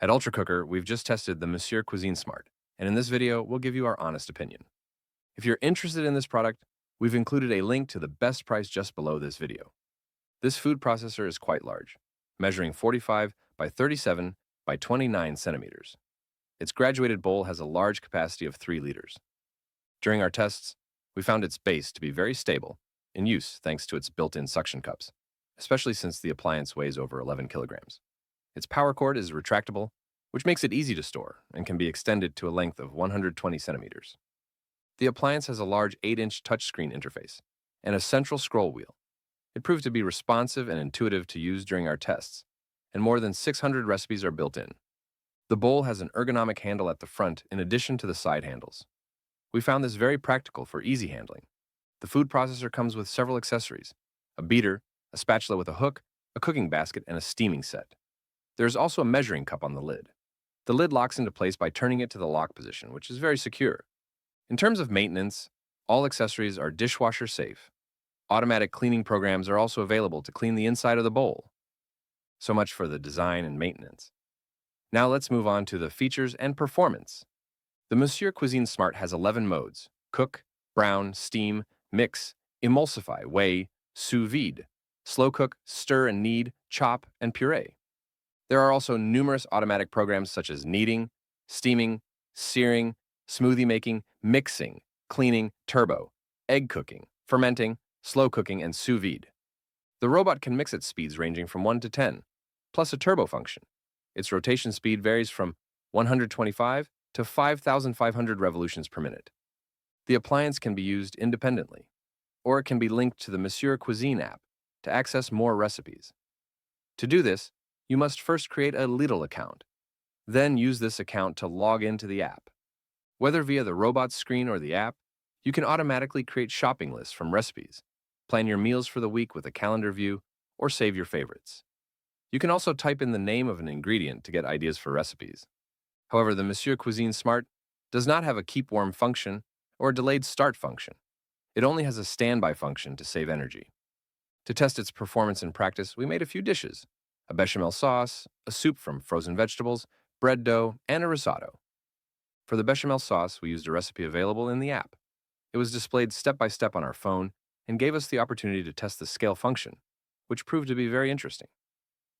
At Ultra Cooker, we've just tested the Monsieur Cuisine Smart, and in this video, we'll give you our honest opinion. If you're interested in this product, we've included a link to the best price just below this video. This food processor is quite large, measuring 45 by 37 by 29 centimeters. Its graduated bowl has a large capacity of 3 liters. During our tests, we found its base to be very stable in use thanks to its built-in suction cups, especially since the appliance weighs over 11 kilograms. Its power cord is retractable, which makes it easy to store and can be extended to a length of 120 centimeters. The appliance has a large 8-inch touchscreen interface and a central scroll wheel. It proved to be responsive and intuitive to use during our tests, and more than 600 recipes are built in. The bowl has an ergonomic handle at the front in addition to the side handles. We found this very practical for easy handling. The food processor comes with several accessories: a beater, a spatula with a hook, a cooking basket, and a steaming set. There is also a measuring cup on the lid. The lid locks into place by turning it to the lock position, which is very secure. In terms of maintenance, all accessories are dishwasher safe. Automatic cleaning programs are also available to clean the inside of the bowl. So much for the design and maintenance. Now let's move on to the features and performance. The Monsieur Cuisine Smart has 11 modes: cook, brown, steam, mix, emulsify, weigh, sous vide, slow cook, stir and knead, chop, and puree. There are also numerous automatic programs such as kneading, steaming, searing, smoothie making, mixing, cleaning, turbo, egg cooking, fermenting, slow cooking, and sous vide. The robot can mix at speeds ranging from 1 to 10, plus a turbo function. Its rotation speed varies from 125 to 5,500 revolutions per minute. The appliance can be used independently, or it can be linked to the Monsieur Cuisine app to access more recipes. To do this, you must first create a Lidl account, then use this account to log into the app. Whether via the robot screen or the app, you can automatically create shopping lists from recipes, plan your meals for the week with a calendar view, or save your favorites. You can also type in the name of an ingredient to get ideas for recipes. However, the Monsieur Cuisine Smart does not have a keep warm function or a delayed start function. It only has a standby function to save energy. To test its performance in practice, we made a few dishes: a bechamel sauce, a soup from frozen vegetables, bread dough, and a risotto. For the bechamel sauce, we used a recipe available in the app. It was displayed step by step on our phone and gave us the opportunity to test the scale function, which proved to be very interesting.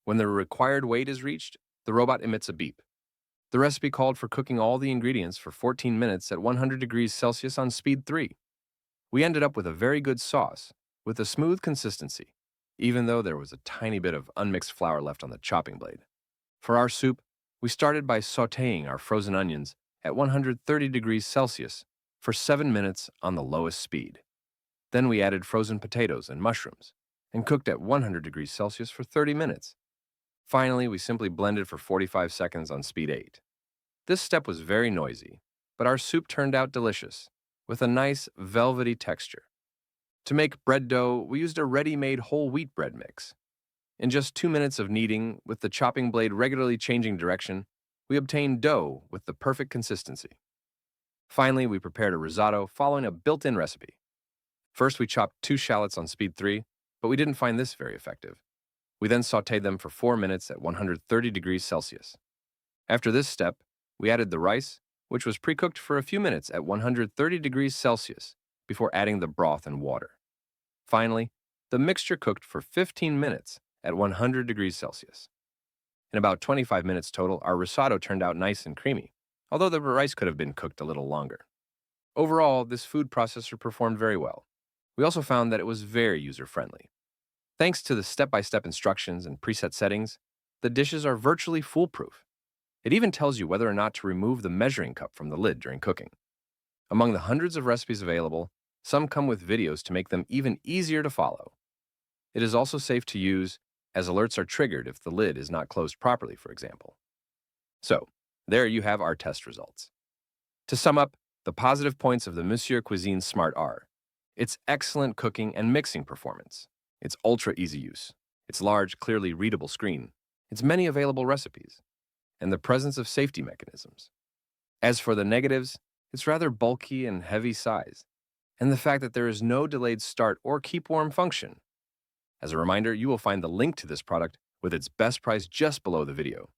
When the required weight is reached, the robot emits a beep. The recipe called for cooking all the ingredients for 14 minutes at 100 degrees Celsius on speed 3. We ended up with a very good sauce with a smooth consistency, even though there was a tiny bit of unmixed flour left on the chopping blade. For our soup, we started by sautéing our frozen onions at 130 degrees Celsius for 7 minutes on the lowest speed. Then we added frozen potatoes and mushrooms and cooked at 100 degrees Celsius for 30 minutes. Finally, we simply blended for 45 seconds on speed 8. This step was very noisy, but our soup turned out delicious, with a nice velvety texture. To make bread dough, we used a ready-made whole wheat bread mix. In just 2 minutes of kneading, with the chopping blade regularly changing direction, we obtained dough with the perfect consistency. Finally, we prepared a risotto following a built-in recipe. First, we chopped 2 shallots on speed 3, but we didn't find this very effective. We then sautéed them for 4 minutes at 130 degrees Celsius. After this step, we added the rice, which was pre-cooked for a few minutes at 130 degrees Celsius before adding the broth and water. Finally, the mixture cooked for 15 minutes at 100 degrees Celsius. In about 25 minutes total, our risotto turned out nice and creamy, although the rice could have been cooked a little longer. Overall, this food processor performed very well. We also found that it was very user-friendly. Thanks to the step-by-step instructions and preset settings, the dishes are virtually foolproof. It even tells you whether or not to remove the measuring cup from the lid during cooking. Among the hundreds of recipes available, some come with videos to make them even easier to follow. It is also safe to use, as alerts are triggered if the lid is not closed properly, for example. So, there you have our test results. To sum up, the positive points of the Monsieur Cuisine Smart are: its excellent cooking and mixing performance, its ultra easy use, its large, clearly readable screen, its many available recipes, and the presence of safety mechanisms. As for the negatives, its rather bulky and heavy size, and the fact that there is no delayed start or keep warm function. As a reminder, you will find the link to this product with its best price just below the video.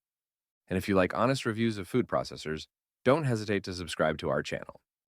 And if you like honest reviews of food processors, don't hesitate to subscribe to our channel.